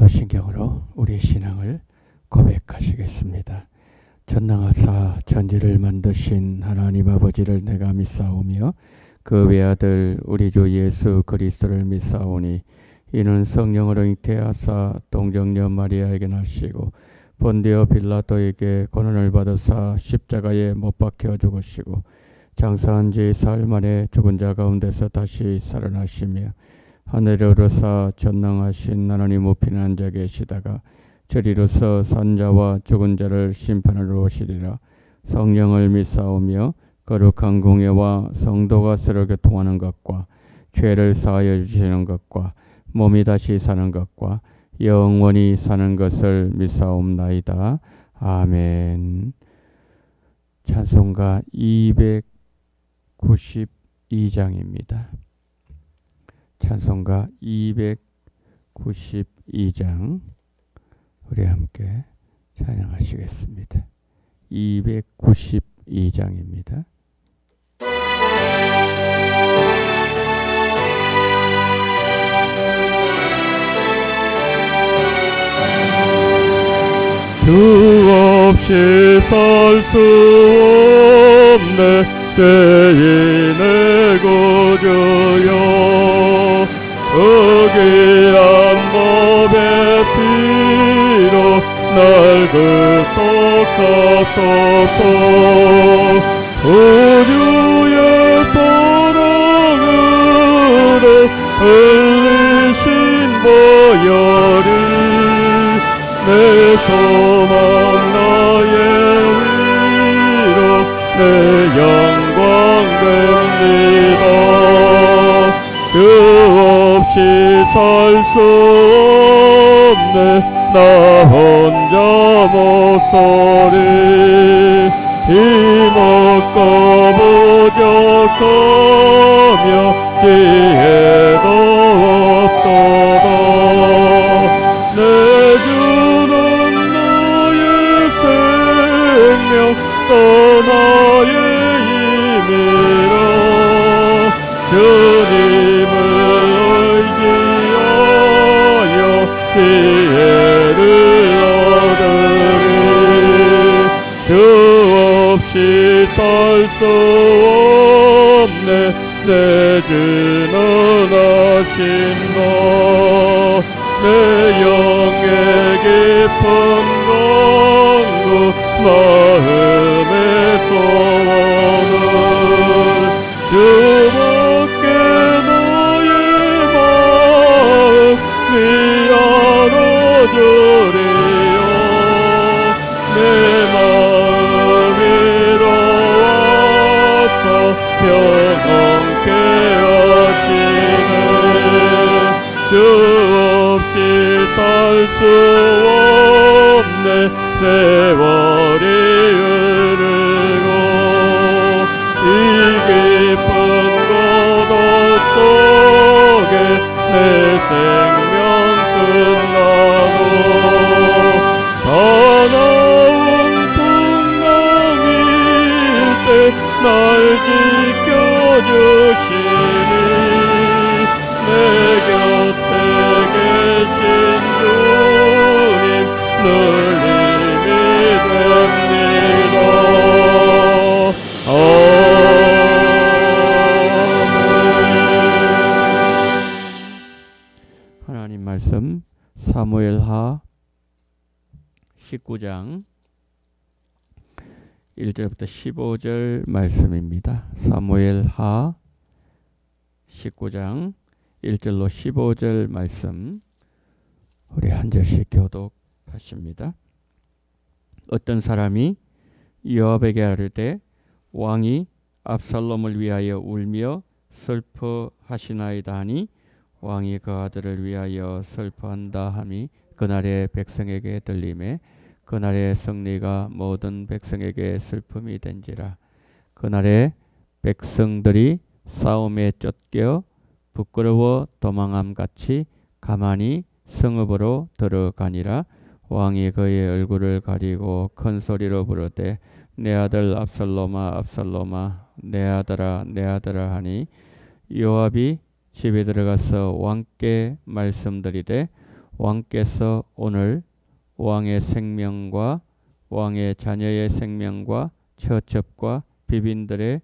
사도신경으로 우리 신앙을 고백하시겠습니다. 전능하사 천지를 만드신 하나님 아버지를 내가 믿사오며 그 외아들 우리 주 예수 그리스도를 믿사오니 이는 성령으로 잉태하사 동정녀 마리아에게 나시고 본디오 빌라도에게 고난을 받으사 십자가에 못 박혀 죽으시고 장사한 지 사흘 만에 죽은 자 가운데서 다시 살아나시며 하늘에 오르사 전능하신 하나님 우편에 앉아 계시다가 저리로서 산자와 죽은 자를 심판하러 오시리라. 성령을 믿사오며 거룩한 공예와 성도가 서로 교통하는 것과 죄를 사하여 주시는 것과 몸이 다시 사는 것과 영원히 사는 것을 믿사옵나이다. 아멘. 찬송가 292장입니다. 찬송가 292장 우리 함께 찬양하시겠습니다. 292장입니다. 주 없이 살 수 없네 죄인의 구주여 거기란 법의 피로 날 구속하소서. 구주의 사랑으로 흘리신 보혈이 내 소망 나의 위로 내 영광 됩니다. 주 없이 살 수 없네 나 혼자 목소리 힘없고 부족하며 지혜도 없도다. 내 주는 나의 생명 또 나의 힘이라. 주님을 의지하여 지혜를 얻으리. 주 없이 살 수 없네 내 주는 하신다. 내 영의 깊은 강구 마음의 소원을 주밖에 너의 마음 위하러 주리요. 내 마음 위로와서 평안케 하시네. 주 없이 살 수 없네 세월이 흐르고 이 깊은 고독 속에 내 생명 끝나고 사나운 풍랑일 때 날 지켜주시니 내 곁에 계신 주님 늘 힘이 됩니다. 아멘. 하나님 말씀 사무엘하 19장 1절부터 15절 말씀입니다. 사무엘하 19장 1절로 15절 말씀 우리 한 절씩 교독하십니다. 어떤 사람이 요압에게 아뢰되 왕이 압살롬을 위하여 울며 슬퍼하시나이다 하니 왕이 그 아들을 위하여 슬퍼한다 함이 그날의 백성에게 들리매 그날의 승리가 모든 백성에게 슬픔이 된지라. 그날의 백성들이 싸움에 쫓겨 부끄러워 도망함같이 가만히 성읍으로 들어가니라. 왕이 그의 얼굴을 가리고 큰 소리로 부르되 내 아들 압살롬아 압살롬아 내 아들아 내 아들아 하니 요압이 집에 들어가서 왕께 말씀드리되 왕께서 오늘 왕의 생명과 왕의 자녀의 생명과 처첩과 비빈들의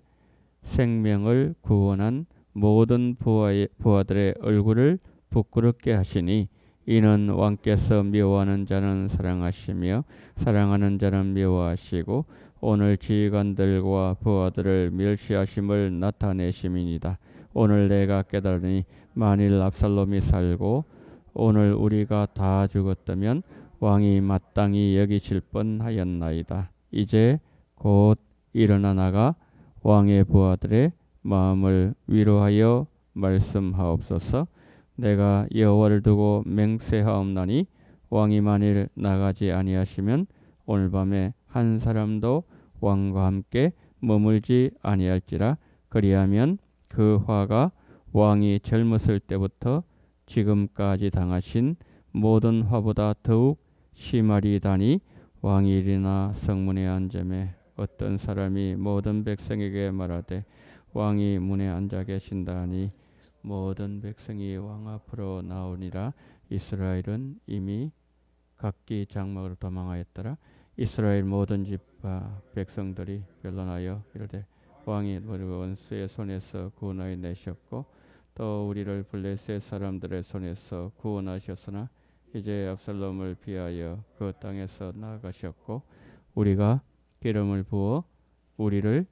생명을 구원한 모든 부하들의 얼굴을 부끄럽게 하시니 이는 왕께서 미워하는 자는 사랑하시며 사랑하는 자는 미워하시고 오늘 지휘관들과 부하들을 멸시하심을 나타내심이니이다. 오늘 내가 깨달으니 만일 압살롬이 살고 오늘 우리가 다 죽었다면 왕이 마땅히 여기실 뻔하였나이다. 이제 곧 일어나 나가 왕의 부하들의 마음을 위로하여 말씀하옵소서. 내가 여호와를 두고 맹세하옵나니 왕이 만일 나가지 아니하시면 오늘 밤에 한 사람도 왕과 함께 머물지 아니할지라. 그리하면 그 화가 왕이 젊었을 때부터 지금까지 당하신 모든 화보다 더욱 심하리다니. 왕이 일어나 성문에 앉음에 어떤 사람이 모든 백성에게 말하되 왕이 문에 앉아 계신다니 모든 백성이 왕 앞으로 나오니라. 이스라엘은 이미 각기 장막으로 도망하였더라. 이스라엘 모든 집과 백성들이 변론하여 이르되 왕이 우리 원수의 손에서 구원하여 내셨고 또 우리를 블레셋 사람들의 손에서 구원하셨으나 이제 압살롬을 피하여 그 땅에서 나가셨고 우리가 기름을 부어 우리를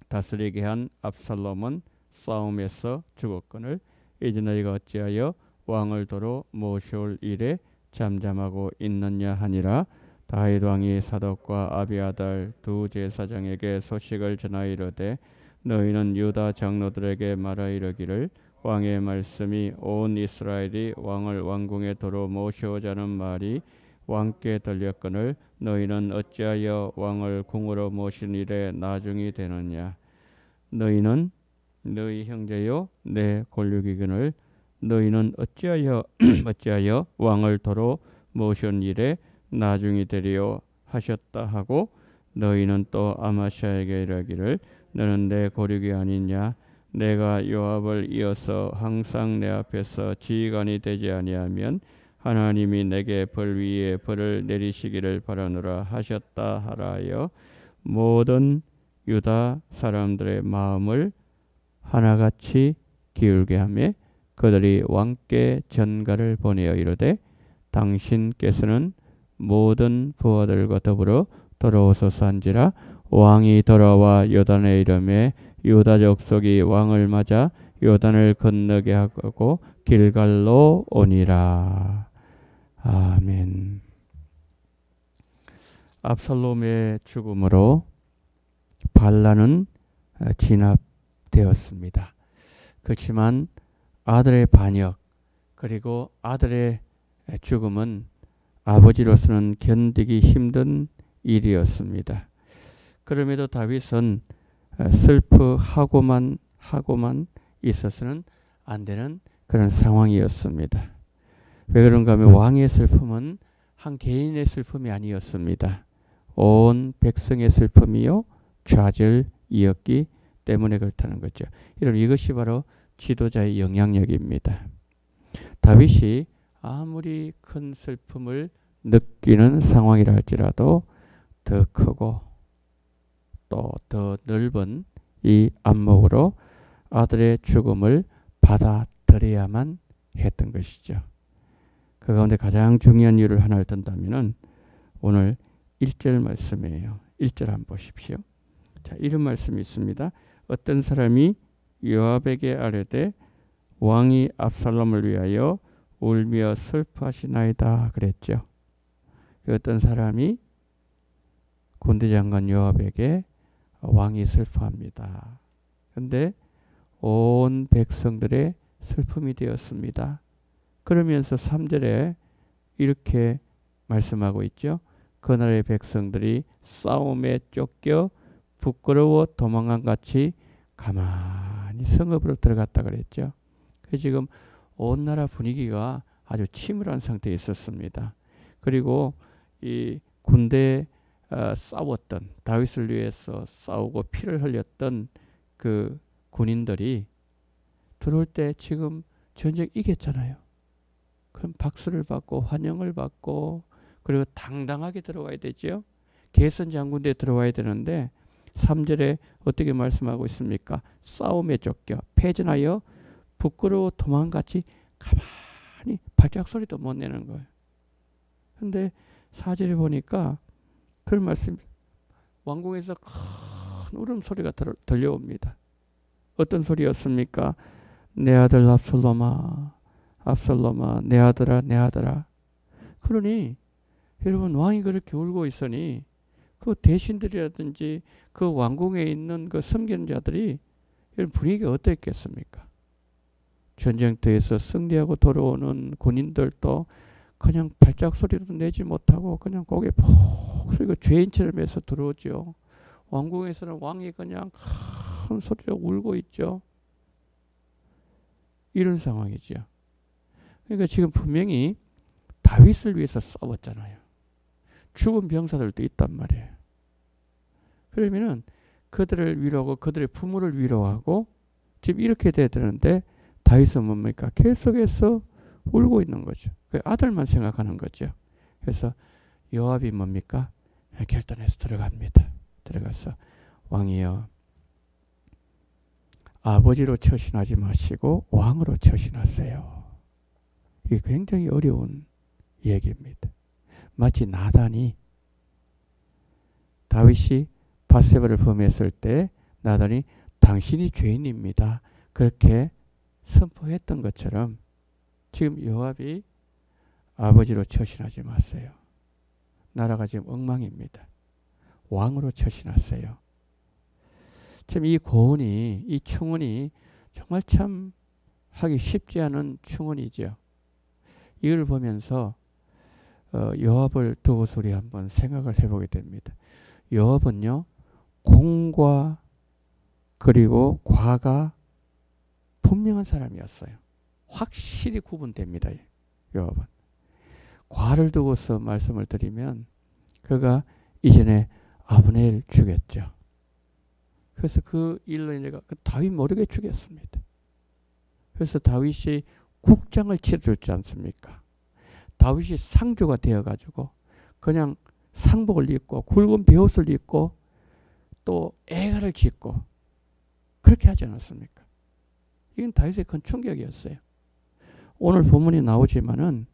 다스리게 한 압살롬은 싸움에서 죽었거늘 이제 너희가 어찌하여 왕을 도로 모셔올 일에 잠잠하고 있느냐 하니라. 다윗 왕이 사독과 아비아달 두 제사장에게 소식을 전하여 이르되 너희는 유다 장로들에게 말하 이르기를 왕의 말씀이 온 이스라엘이 왕을 왕궁에 도로 모셔오자는 말이 왕께 들렸거늘 너희는 어찌하여 왕을 궁으로 모신 일에 나중이 되느냐. 너희는 너희 형제요 내 골육이거늘 너희는 어찌하여 왕을 도로 모신 일에 나중이 되리요 하셨다 하고 너희는 또 아마샤에게 이르기를 너는 내 고륙이 아니냐. 내가 요압을 이어서 항상 내 앞에서 지휘관이 되지 아니하면 하나님이 내게 벌 위에 벌을 내리시기를 바라노라 하셨다 하라하여 모든 유다 사람들의 마음을 하나같이 기울게 하며 그들이 왕께 전가를 보내어 이르되 당신께서는 모든 부하들과 더불어 돌아오소서 한지라. 왕이 돌아와 요단에 이르매 유다 족속이 왕을 맞아 요단을 건너게 하고 길갈로 오니라. 아멘. 압살롬의 죽음으로 반란은 진압되었습니다. 그렇지만 아들의 반역 그리고 아들의 죽음은 아버지로서는 견디기 힘든 일이었습니다. 그럼에도 다윗은 슬프하고만 있어서는 안 되는 그런 상황이었습니다. 왜 그런가 하면 왕의 슬픔은 한 개인의 슬픔이 아니었습니다. 온 백성의 슬픔이요 좌절이었기 때문에 그렇다는 거죠. 여러분 이것이 바로 지도자의 영향력입니다. 다윗이 아무리 큰 슬픔을 느끼는 상황이라 할지라도 더 크고 또 더 넓은 이 안목으로 아들의 죽음을 받아들여야만 했던 것이죠. 그 가운데 가장 중요한 이유를 하나를 든다면 오늘 1절 말씀이에요. 1절 한번 보십시오. 자, 이런 말씀이 있습니다. 어떤 사람이 요압에게 아뢰되 왕이 압살롬을 위하여 울며 슬퍼하시나이다 그랬죠. 어떤 사람이 군대 장관 요압에게 왕이 슬퍼합니다. 그런데 온 백성들의 슬픔이 되었습니다. 그러면서 3절에 이렇게 말씀하고 있죠. 그날의 백성들이 싸움에 쫓겨 부끄러워 도망한 같이 가만히 성읍으로 들어갔다 그랬죠. 지금 온 나라 분위기가 아주 침울한 상태에 있었습니다. 그리고 이 군대에 싸웠던 다윗을 위해서 싸우고 피를 흘렸던 그 군인들이 들어올 때 지금 전쟁 이겼잖아요. 그럼 박수를 받고 환영을 받고 그리고 당당하게 들어와야 되죠. 개선 장군대에 들어와야 되는데 3절에 어떻게 말씀하고 있습니까? 싸움에 쫓겨 패전하여 부끄러워 도망같이 가만히 발작 소리도 못 내는 거예요. 근데 4절에 보니까 그런 말씀, 왕궁에서 큰 울음소리가 들려옵니다. 어떤 소리였습니까? 내 아들 압살롬아, 압살롬아, 내 아들아, 내 아들아. 그러니 여러분, 왕이 그렇게 울고 있으니 그 대신들이라든지 그 왕궁에 있는 그 섬기는 자들이 분위기가 어땠겠습니까? 전쟁터에서 승리하고 돌아오는 군인들도 그냥 발작 소리도 내지 못하고 그냥 고개 푹 숙이고 죄인처럼 해서 들어오죠. 왕궁에서는 왕이 그냥 큰 소리로 울고 있죠. 이런 상황이죠. 그러니까 지금 분명히 다윗을 위해서 싸웠잖아요. 죽은 병사들도 있단 말이에요. 그러면은 그들을 위로하고 그들의 부모를 위로하고 지금 이렇게 돼야 되는데 다윗은 뭡니까? 계속해서 울고 있는 거죠. 아들만 생각하는 거죠. 그래서 요압이 뭡니까? 결단해서 들어갑니다. 들어가서 왕이여, 아버지로 처신하지 마시고 왕으로 처신하세요. 이게 굉장히 어려운 얘기입니다. 마치 나단이 다윗이 밧세바를 범했을 때 나단이 당신이 죄인입니다. 그렇게 선포했던 것처럼 지금 요압이 아버지로 처신하지 마세요. 나라가 지금 엉망입니다. 왕으로 처신하세요. 참 이 고언이, 이 충언이 정말 참 하기 쉽지 않은 충언이죠. 이걸 보면서 요압을 두고서 우리 한번 생각을 해보게 됩니다. 요압은요, 공과 그리고 과가 분명한 사람이었어요. 확실히 구분됩니다. 요압은. 과를 두고서 말씀을 드리면 그가 이전에 아브넬 죽였죠. 그래서 그 일로 인해 다윗 모르게 죽였습니다. 그래서 다윗이 국장을 치러줬지 않습니까? 다윗이 상조가 되어가지고 그냥 상복을 입고 굵은 베옷을 입고 또 애가를 짓고 그렇게 하지 않았습니까? 이건 다윗의 큰 충격이었어요. 오늘 본문이 나오지만은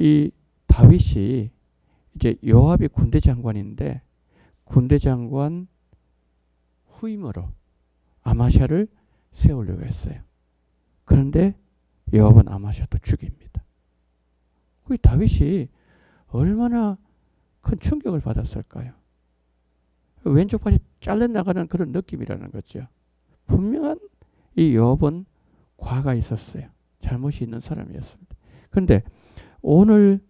이 다윗이 이제 요압이 군대 장관인데 군대 장관 후임으로 아마샤를 세우려고 했어요. 그런데 요압은 아마샤도 죽입니다. 그 다윗이 얼마나 큰 충격을 받았을까요? 왼쪽 발이 잘려나가는 그런 느낌이라는 거죠. 분명한 이 요압은 과가 있었어요. 잘못이 있는 사람이었습니다. 그런데 오늘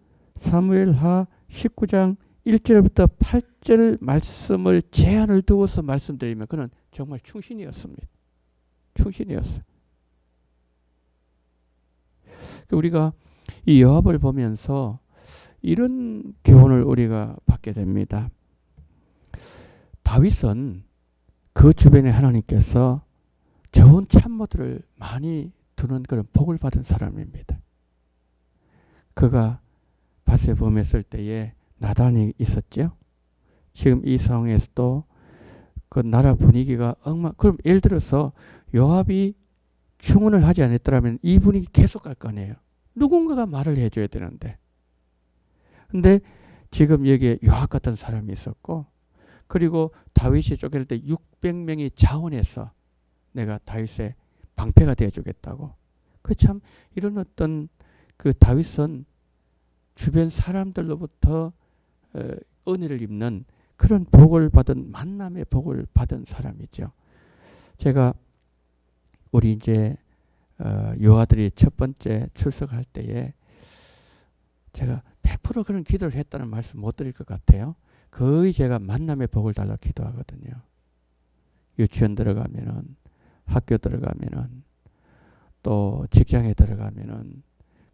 사무엘하 19장 1절부터 8절 말씀을 제한을 두고서 말씀드리면 그는 정말 충신이었습니다. 충신이었어요. 우리가 이 요압을 보면서 이런 교훈을 우리가 받게 됩니다. 다윗은 그 주변에 하나님께서 좋은 참모들을 많이 두는 그런 복을 받은 사람입니다. 그가 밧세 범했을 때에 나단이 있었죠. 지금 이 상황에서도 그 나라 분위기가 엉망. 그럼 예를 들어서 요압이 충언을 하지 않았더라면 이 분위기 계속 갈 거 아니에요. 누군가가 말을 해줘야 되는데. 근데 지금 여기에 요압 같은 사람이 있었고 그리고 다윗이 쫓길 때 600명이 자원해서 내가 다윗의 방패가 되어주겠다고. 그 참 이런 어떤 그 다윗은 주변 사람들로부터 은혜를 입는 그런 복을 받은 만남의 복을 받은 사람이죠. 제가 우리 이제 요아들이 첫 번째 출석할 때에 제가 100% 그런 기도를 했다는 말씀 못 드릴 것 같아요. 거의 제가 만남의 복을 달라 기도하거든요. 유치원 들어가면은 학교 들어가면은 또 직장에 들어가면은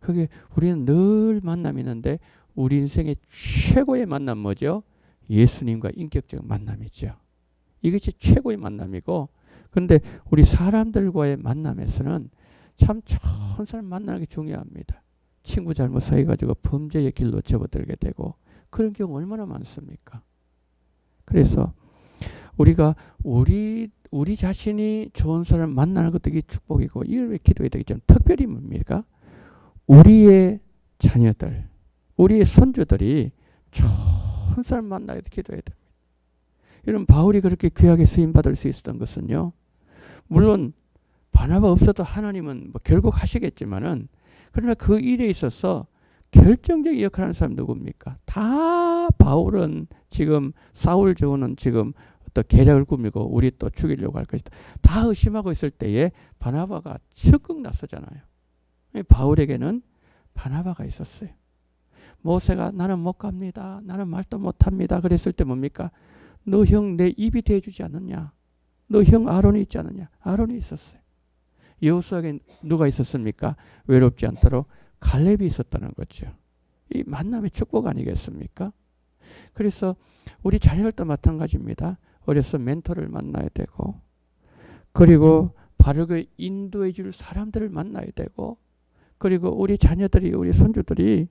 그게 우리는 늘 만남이 있는데 우리 인생의 최고의 만남 뭐죠? 예수님과 인격적 만남이죠. 이것이 최고의 만남이고 그런데 우리 사람들과의 만남에서는 참 좋은 사람 만나는 게 중요합니다. 친구 잘못 사귀어가지고 범죄의 길로 접어들게 되고 그런 경우 얼마나 많습니까? 그래서 우리가 우리 자신이 좋은 사람 만나는 것도 이게 축복이고 이걸 왜 기도해야 되겠죠? 특별히 뭡니까? 우리의 자녀들, 우리의 손주들이 좋은 사람 만나야 기도해야 됩니다. 이런 바울이 그렇게 귀하게 쓰임받을 수 있었던 것은요. 물론 바나바 없어도 하나님은 뭐 결국 하시겠지만은 그러나 그 일에 있어서 결정적인 역할을 하는 사람이 누굽니까? 다 바울은 지금 사울 저우는 지금 어떤 계략을 꾸미고 우리 또 죽이려고 할 것이다. 다 의심하고 있을 때에 바나바가 적극 나서잖아요. 바울에게는 바나바가 있었어요. 모세가 나는 못 갑니다. 나는 말도 못합니다. 그랬을 때 뭡니까? 너 형 내 입이 대주지 않느냐? 너 형 아론이 있지 않느냐? 아론이 있었어요. 여호수아에게 누가 있었습니까? 외롭지 않도록 갈렙이 있었다는 거죠. 이 만남의 축복 아니겠습니까? 그래서 우리 자녀들도 마찬가지입니다. 어려서 멘토를 만나야 되고 그리고 바르게 인도해 줄 사람들을 만나야 되고 그리고 우리 자녀들이 우리 손주들이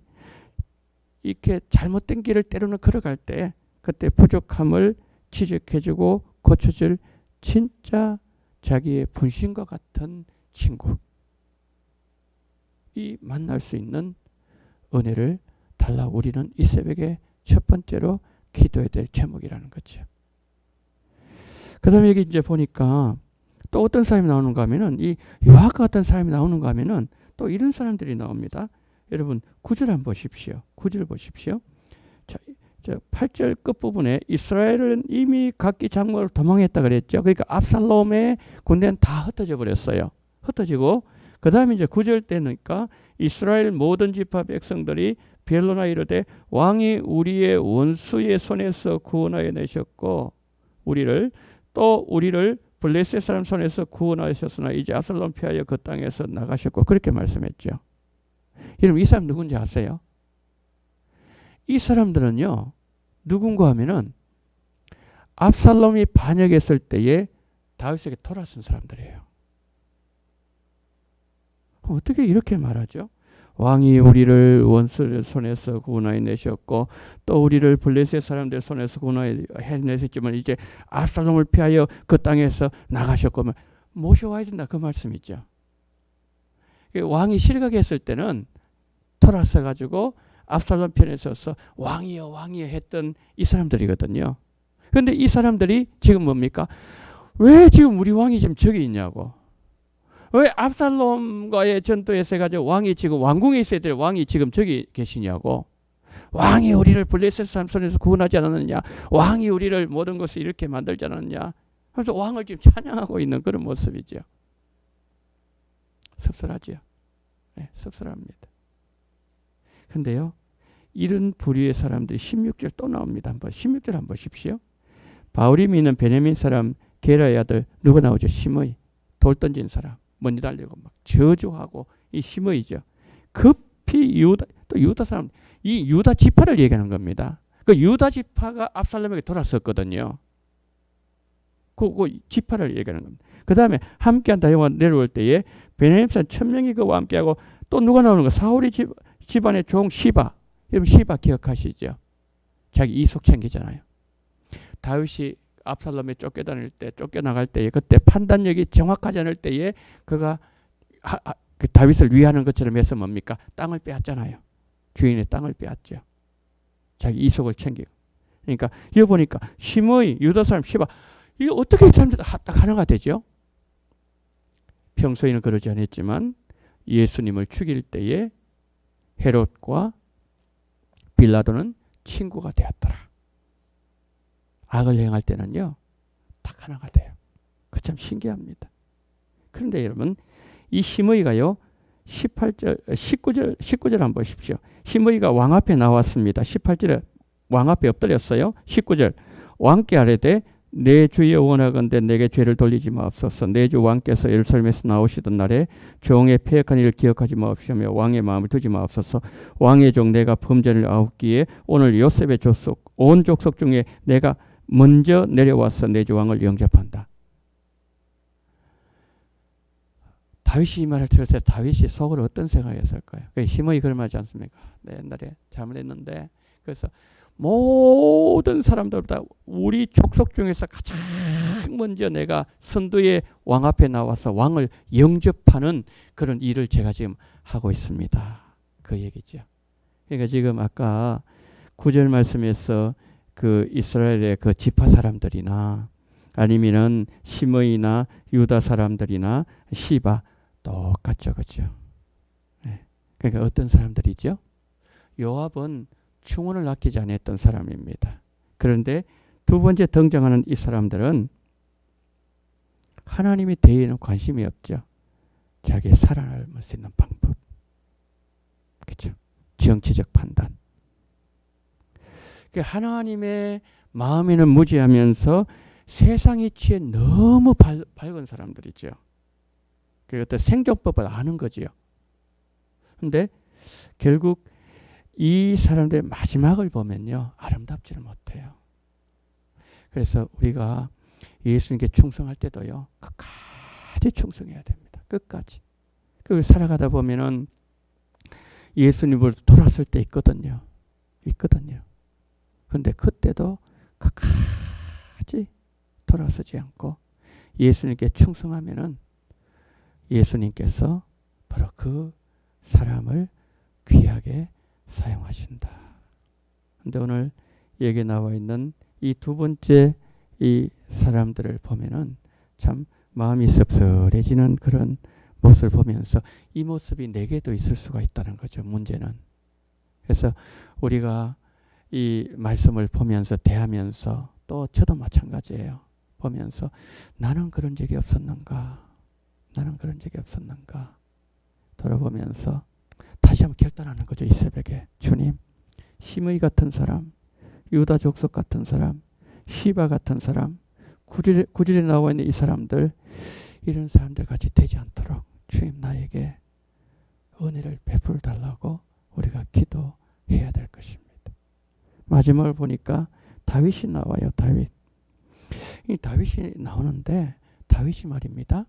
이렇게 잘못된 길을 때로는 걸어갈 때 그때 부족함을 지적해주고 고쳐줄 진짜 자기의 분신과 같은 친구 이 만날 수 있는 은혜를 달라 우리는 이 새벽에 첫 번째로 기도해야 될 제목이라는 거죠. 그 다음에 여기 이제 보니까 또 어떤 사람이 나오는가 하면은 이 요압 같은 사람이 나오는가 하면은 또 이런 사람들이 나옵니다. 여러분 9절 한번 보십시오. 9절 보십시오. 자, 8절 끝부분에 이스라엘은 이미 각기 장막으로 도망했다 그랬죠. 그러니까 압살롬의 군대는 다 흩어져 버렸어요. 흩어지고 그 다음에 이제 9절 때니까 이스라엘 모든 지파 백성들이 벨로나 이르되 왕이 우리의 원수의 손에서 구원하여 내셨고 우리를 블레셋 사람 손에서 구원하셨으나 이제 압살롬 피하여 그 땅에서 나가셨고 그렇게 말씀했죠. 여러분 이 사람 누군지 아세요? 이 사람들은요 누군가 하면은 압살롬이 반역했을 때에 다윗에게 돌아선 사람들이에요. 어떻게 이렇게 말하죠? 왕이 우리를 원수의 손에서 구원하여 내셨고 또 우리를 블레셋 사람들 손에서 구원하여 내셨지만 이제 압살롬을 피하여 그 땅에서 나가셨고 모셔와야 된다 그 말씀이죠. 왕이 실각했을 때는 돌아서 가지고 압살롬 편에 서서 왕이여 왕이여 했던 이 사람들이거든요. 그런데 이 사람들이 지금 뭡니까? 왜 지금 우리 왕이 지금 저기 있냐고. 왜 압살롬과의 전투에서 해가지고 왕이 지금 왕궁에 있어야 될 왕이 지금 저기 계시냐고. 왕이 우리를 블레셋 사람 손에서 구원하지 않았느냐. 왕이 우리를 모든 것을 이렇게 만들지 않았느냐. 그래서 왕을 지금 찬양하고 있는 그런 모습이죠. 씁쓸하죠. 네, 씁쓸합니다. 근데요. 이런 부류의 사람들이 16절 또 나옵니다. 한번 16절 한번 보십시오. 바울이 믿는 베냐민 사람 게라의 아들 누가 나오죠? 시므이. 돌 던진 사람. 먼지 달리고 막 저주하고 이 시므이죠. 급히 유다 사람 이 유다 지파를 얘기하는 겁니다. 그 유다 지파가 압살롬에게 돌았었거든요. 그 지파를 얘기하는 겁니다. 그 다음에 함께한 다윗과 내려올 때에 베냐민 사람 1000명이 그와 함께하고 또 누가 나오는 거? 사울이 집안의 종 시바. 여러분 시바 기억하시죠? 자기 이속 챙기잖아요. 다윗이 압살롬에 쫓겨나갈 때에 그때 판단력이 정확하지 않을 때에 그가 그 다윗을 위하는 것처럼 해서 뭡니까? 땅을 빼앗잖아요. 주인의 땅을 빼앗죠. 자기 이속을 챙기고. 그러니까 여기 보니까 시므이 유다 사람 시바 이게 어떻게 이 사람들 딱 하나가 되죠? 평소에는 그러지 않았지만 예수님을 죽일 때에 헤롯과 빌라도는 친구가 되었더라. 악을 행할 때는요. 딱 하나가 돼요. 그 참 신기합니다. 그런데 여러분 이 시므이가요. 19절 한번 보십시오. 시므이가 왕 앞에 나왔습니다. 18절에 왕 앞에 엎드렸어요. 19절 왕께 아뢰되 내 주여 원하건대 내게 죄를 돌리지 마옵소서. 내 주 왕께서 예루살렘에서 나오시던 날에 종의 패역한 일을 기억하지 마옵시며 왕의 마음을 두지 마옵소서. 왕의 종 내가 범죄를 아옵기에 오늘 요셉의 족속 온 족속 중에 내가 먼저 내려와서 내 주 왕을 영접한다. 다윗이 이 말을 들었을 때 다윗이 속으로 어떤 생각이었을까요? 시므이 그런 말하지 않습니까? 내 옛날에 잘못했는데 그래서 모든 사람들보다 우리 족속 중에서 가장 먼저 내가 선두의 왕 앞에 나와서 왕을 영접하는 그런 일을 제가 지금 하고 있습니다. 그 얘기죠. 그러니까 지금 아까 9절 말씀에서 그 이스라엘의 그 지파 사람들이나 아니면은 시므이나 유다 사람들이나 시바 똑같죠, 그렇죠? 네. 그러니까 어떤 사람들이죠? 요압은 충원을 아끼지 않았던 사람입니다. 그런데 두 번째 등장하는 이 사람들은 하나님의 대의에는 관심이 없죠. 자기의 살아남을 수 있는 방법, 그렇죠? 정치적 판단. 하나님의 마음에는 무지하면서 세상 이치에 너무 밝은 사람들이죠. 그것도 생존법을 아는 거지요. 근데 결국 이 사람들의 마지막을 보면요, 아름답지를 못해요. 그래서 우리가 예수님께 충성할 때도요, 끝까지 충성해야 됩니다. 끝까지. 그걸 살아가다 보면은 예수님을 돌았을 때 있거든요. 그런데 그때도 끝까지 돌아서지 않고 예수님께 충성하면은 예수님께서 바로 그 사람을 귀하게 사용하신다. 근데 오늘 여기 나와 있는 이 두 번째 이 사람들을 보면은 참 마음이 씁쓸해지는 그런 모습을 보면서 이 모습이 내게도 있을 수가 있다는 거죠. 문제는. 그래서 우리가 이 말씀을 보면서 대하면서 또 저도 마찬가지예요. 보면서 나는 그런 적이 없었는가? 돌아보면서 다시 한번 결단하는 거죠. 이 새벽에. 주님, 시므이 같은 사람, 유다 족속 같은 사람, 시바 같은 사람, 구절에 나와 있는 이 사람들, 이런 사람들 같이 되지 않도록 주님 나에게 은혜를 베풀어 달라고 우리가 기도해야 될 것입니다. 마지막을 보니까 다윗이 나와요. 이 다윗이 나오는데 다윗이 말입니다.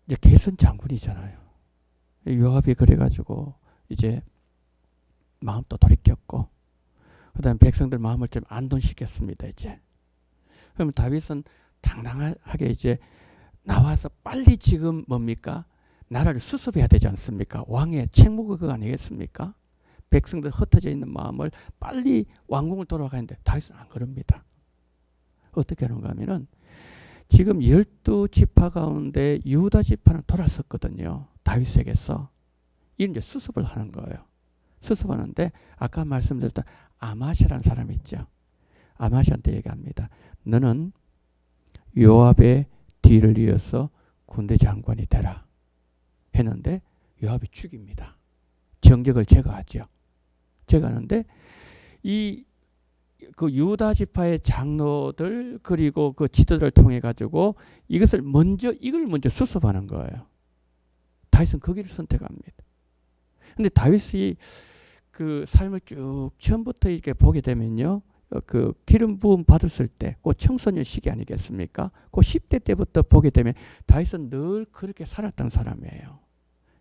이제 게선 장군이잖아요. 요압이 그래가지고 이제 마음도 돌이켰고 그다음에 백성들 마음을 좀 안동시켰습니다. 이제 그러면 다윗은 당당하게 이제 나와서 빨리 지금 뭡니까? 나라를 수습해야 되지 않습니까? 왕의 책무가 그거 아니겠습니까? 백성들 흩어져 있는 마음을 빨리 왕궁을 돌아가는데 다윗은 안 그럽니다. 어떻게 하는가 하면은 지금 12지파 가운데 유다 지파는 돌았었거든요. 다윗에게서. 이제 수습을 하는 거예요. 수습하는데 아까 말씀드렸던 아마샤라는 사람이 있죠. 아마샤한테 얘기합니다. 너는 요압의 뒤를 이어서 군대 장관이 되라. 했는데 요압이 죽입니다. 정적을 제거하죠. 제거하는데 그 유다 지파의 장로들 그리고 그 지도들을 통해 가지고 이걸 먼저 수습하는 거예요. 다윗은 그 길을 선택합니다. 근데 다윗이 그 삶을 쭉 처음부터 이렇게 보게 되면요. 그 기름 부음 받았을 때, 그 청소년 시기 아니겠습니까? 그 10대 때부터 보게 되면 다윗은 늘 그렇게 살았던 사람이에요.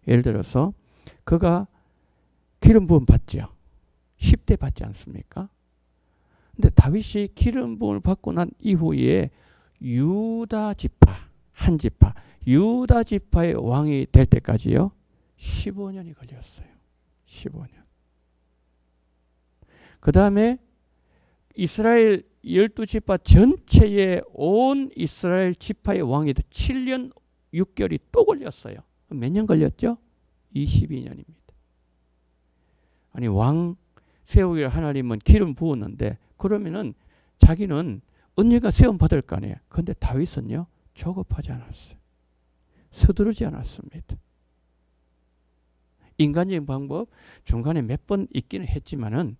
예를 들어서 그가 기름 부음 받죠. 10대 받지 않습니까? 근데 다윗이 기름 부음을 받고 난 이후에 유다 지파, 한 지파, 유다 지파의 왕이 될 때까지요. 15년이 걸렸어요. 15년. 그 다음에 이스라엘 12지파 전체의 온 이스라엘 지파의 왕이 7년 6개월이 또 걸렸어요. 몇 년 걸렸죠? 22년입니다. 아니 왕 세우기를 하나님은 기름 부었는데 그러면은 자기는 언젠가 세움 받을 거 아니에요. 그런데 다윗은요. 조급하지 않았어요. 서두르지 않았습니다. 인간적인 방법 중간에 몇 번 있기는 했지만은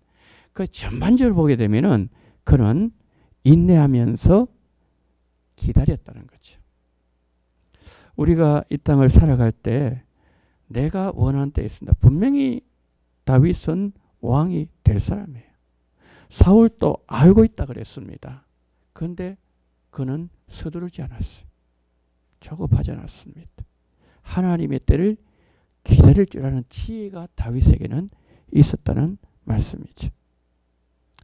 그 전반적으로 보게 되면은 그는 인내하면서 기다렸다는 거죠. 우리가 이 땅을 살아갈 때 내가 원하는 때 있습니다. 분명히 다윗은 왕이 될 사람이에요. 사울도 알고 있다 그랬습니다. 그런데 그는 서두르지 않았어요. 조급하지 않았습니다. 하나님의 때를 기다릴 줄 아는 지혜가 다윗에게는 있었다는 말씀이죠.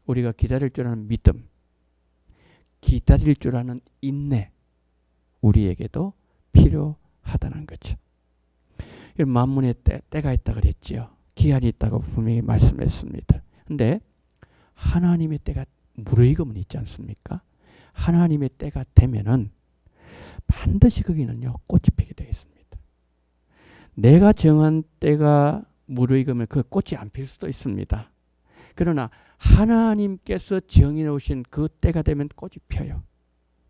우리가 기다릴 줄 아는 믿음, 기다릴 줄 아는 인내, 우리에게도 필요하다는 거죠. 만문의 때가 있다고 그랬지요. 기한이 있다고 분명히 말씀했습니다. 근데 하나님의 때가 무르익음은 있지 않습니까? 하나님의 때가 되면은 반드시 거기는요 꽃이 피게 되어 있습니다. 내가 정한 때가 무르익으면 그 꽃이 안 필 수도 있습니다. 그러나 하나님께서 정해놓으신 그 때가 되면 꽃이 펴요.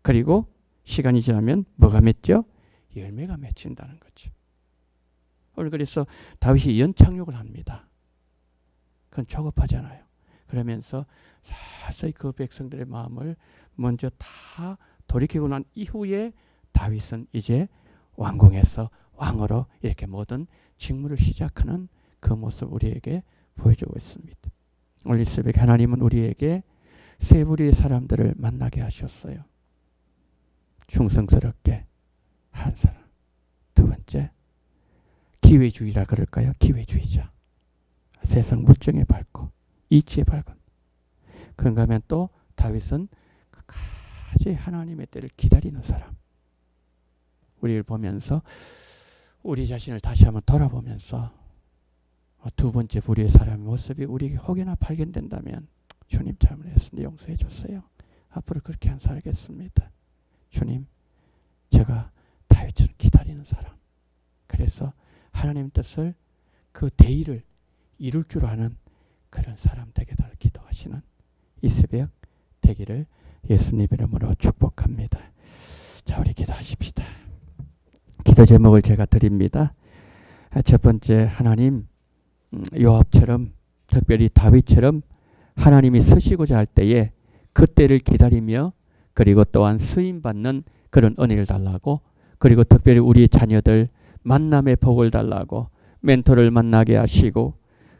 그리고 시간이 지나면 뭐가 맺죠? 열매가 맺힌다는 거죠. 오늘 그래서 다윗이 연착륙을 합니다. 그건 조급하잖아요. 그러면서 서서히 그 백성들의 마음을 먼저 다 돌이키고 난 이후에 다윗은 이제 왕궁에서 왕으로 이렇게 모든 직무를 시작하는 그 모습을 우리에게 보여주고 있습니다. 오늘 이 새벽에 하나님은 우리에게 세 부류의 사람들을 만나게 하셨어요. 충성스럽게 한 사람. 두 번째, 기회주의라 그럴까요? 기회주의자. 세상 물정에 밝고 이치에 밝은. 그런가 하면 또 다윗은 끝까지 하나님의 때를 기다리는 사람. 우리를 보면서 우리 자신을 다시 한번 돌아보면서 두 번째 부류의 사람의 모습이 우리에게 혹여나 발견된다면 주님 잘못했습니다. 용서해 줬어요. 앞으로 그렇게 안 살겠습니다. 주님, 제가 다윗처럼 기다리는 사람. 그래서 하나님 뜻을 그 대의를 이룰 줄 아는 그런 사람 되게 달라 기도하시는 이 새벽 되기를 예수님 이름으로 축복합니다. 자, 우리 기도하십시다. 기도 제목을 제가 드립니다. 첫 번째, 하나님, 요압처럼 특별히 다윗처럼 하나님이 쓰시고자 할 때에 그때를 기다리며 그리고 또한 쓰임받는 그런 은혜를 달라고, 그리고 특별히 우리 자녀들 만남의 복을 달라고, 멘토를 만나게 하시고,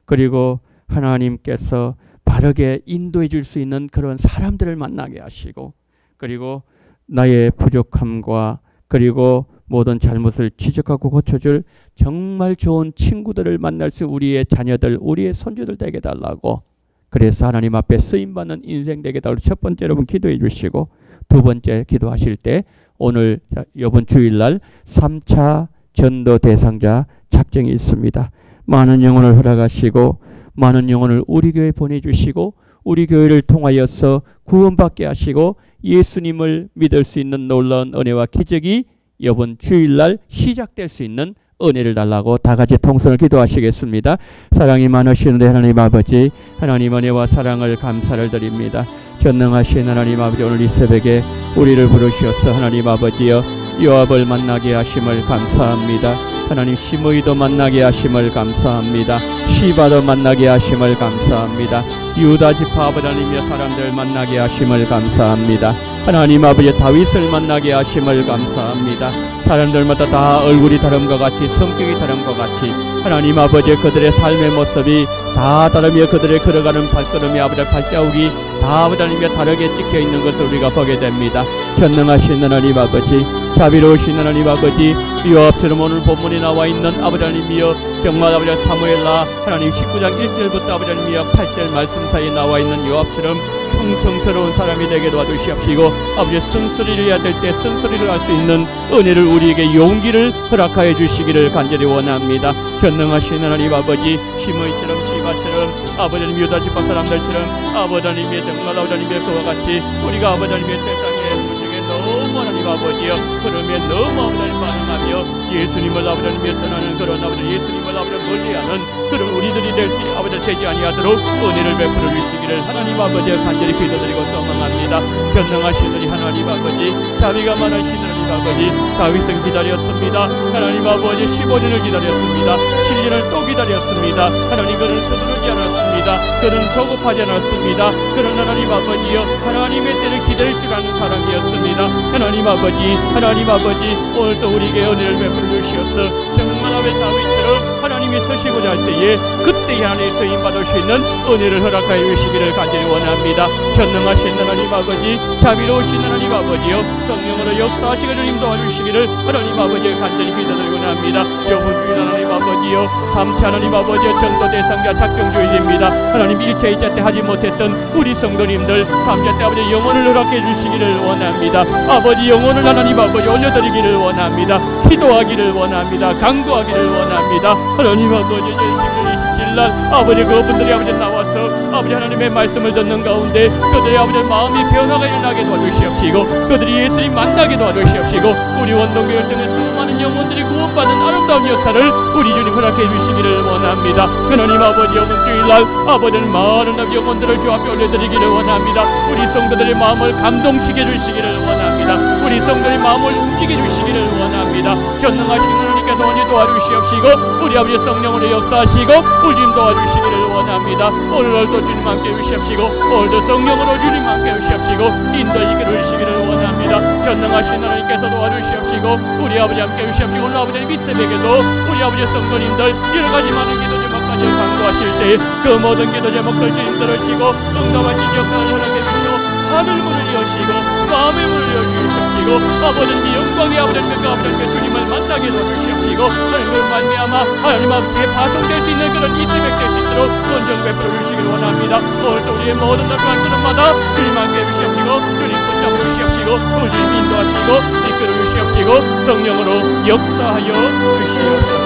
그리고 하나님께서 바르게 인도해 줄 수 있는 그런 사람들을 만나게 하시고, 그리고 나의 부족함과 그리고 모든 잘못을 지적하고 고쳐줄 정말 좋은 친구들을 만날 수 우리의 자녀들, 우리의 손주들 되게 달라고, 그래서 하나님 앞에 쓰임받는 인생 되게 달라고 첫 번째 여러분 기도해 주시고, 두 번째 기도하실 때 오늘 이번 주일날 3차 전도 대상자 작정이 있습니다. 많은 영혼을 허락하시고 많은 영혼을 우리 교회에 보내주시고 우리 교회를 통하여서 구원받게 하시고 예수님을 믿을 수 있는 놀라운 은혜와 기적이 이번 주일날 시작될 수 있는 은혜를 달라고 다 같이 통성을 기도하시겠습니다. 사랑이 많으신 하나님 아버지, 하나님 은혜와 사랑을 감사를 드립니다. 전능하신 하나님 아버지, 오늘 이 새벽에 우리를 부르셔서 하나님 아버지여 요압을 만나게 하심을 감사합니다. 하나님 시므이도 만나게 하심을 감사합니다. 시바도 만나게 하심을 감사합니다. 유다 지파 아버지님의 사람들 만나게 하심을 감사합니다. 하나님 아버지 다윗을 만나게 하심을 감사합니다. 사람들마다 다 얼굴이 다른 것 같이 성격이 다른 것 같이 하나님 아버지 그들의 삶의 모습이 다 다르며 그들의 걸어가는 발걸음이 아버지 발자국이 다 아버지님의 다르게 찍혀있는 것을 우리가 보게 됩니다. 전능하신 하나님 아버지, 자비로우신 하나님 아버지, 요압처럼 오늘 본문에 나와 있는 아버지 하나님이여 정말 아버지 사무엘라 하나님 19장 1절부터 아버지 하나님이여 8절 말씀 사이에 나와 있는 요압처럼 충성스러운 사람이 되게 도와주시옵시고 아버지 쓴소리를 해야 될 때 쓴소리를 할 수 있는 은혜를 우리에게 용기를 허락하여 주시기를 간절히 원합니다. 전능하신 하나님 아버지, 시므이처럼 시바처럼 아버지 하나님 유다 지파 사람들처럼 아버지 하나님의 정말 아버지 하나님의 그와 같이 우리가 아버지 하나님의 세상에 너무 하나님 아버지여 그러면 너무 아버지 하나님 반응하며 예수님을 아버지 하나님의 떠나는 그런 아버지 예수님을 아버지 멀리하는 그런 우리들이 될 수 아버지 되지 아니하도록 은혜를 베풀어 주시기를 하나님 아버지여 간절히 기도드리고 소망합니다. 전능하신 우리 하나님 아버지, 자비가 많으신 하나님 아버지, 다윗은 기다렸습니다. 하나님 아버지 15년을 기다렸습니다. 7년을 또 기다렸습니다. 하나님 그는 서두르지 않았습니다. 그는 조급하지 않았습니다. 그는 하나님 아버지여 하나님의 때를 기다릴 줄 아는 사람이었습니다. 하나님 아버지 오늘도 우리에게 은혜를 베풀어 주시옵소서. 정말 아버지 다윗처럼 하나님 하나님이 쓰시고자 할 때에 그때 하나님의 쓰임받을 수 있는 은혜를 허락하여 주시기를 간절히 원합니다. 전능하신 하나님 아버지, 자비로우신 하나님 아버지요, 성령으로 역사하시기를 주님 도와주시기를 하나님 아버지의 간절히 기도드리고 합니다. 영혼주인 하나님 아버지요, 삼체 하나님 아버지요, 전도 대상자 작정주의입니다. 하나님 1차 2차 때 하지 못했던 우리 성도님들 3차 때 아버지 영혼을 허락해 주시기를 원합니다. 아버지 영혼을 하나님 아버지 올려드리기를 원합니다. 기도하기를 원합니다. 강구하기를 원합니다. 하나님 아버지 27날 아버지 그분들이 아버지 나와서 아버지 하나님의 말씀을 듣는 가운데 그들의 아버지 마음이 변화가 일어나게 도와주시옵시고 그들이 예수님 만나게 도와주시옵시고 우리 원동교회 통해 수많은 영혼들이 구원받는 아름다운 역사를 우리 주님 허락해 주시기를 원합니다. 하나님 아버지 이번 주일날 아버지는 많은 영혼들을 주 앞에 올려드리기를 원합니다. 우리 성도들의 마음을 감동시켜 주시기를 원합니다. 우리 성도의 마음을 움직여 주시기를 원합니다. 전능하신 하나님께서 언제 도와주시옵시고 우리 아버지 성령으로 역사하시고 우리 주님 도와주시기를 원합니다. 오늘도 주님 함께 해주시옵시고 오늘도 성령으로 주님 함께 해주시옵시고 인도 이끌어 주시기를 원합니다. 전능하신 하나님께서 도와주시옵시고 우리 아버지 함께 해주시옵시고 오늘 아버지의 밑새벽에도 우리 아버지 성도님들 여러가지 많은 기도 제목까지 강구하실 때 그 모든 기도 제목들 주님 들으시고 응답하신 역사를 허락해 주시고 하늘 문을 여시고 마음의 문을 열어주시옵시고 아버지의 영광의 아버지께 아버지께 주님을 만나게 도와주시옵시고 하나님을 말미암아 하나님 앞에 파송될 수 있는 그런 이집에 될 수 있도록 온전 베풀어 주시기를 원합니다. 오늘도 우리의 모든 날과 그런마다 주님 함께 해주시옵시고 주님 붙잡아 주시옵시고 주님 인도하시고 이끌어 주시옵시고 성령으로 역사하여 주시옵소서.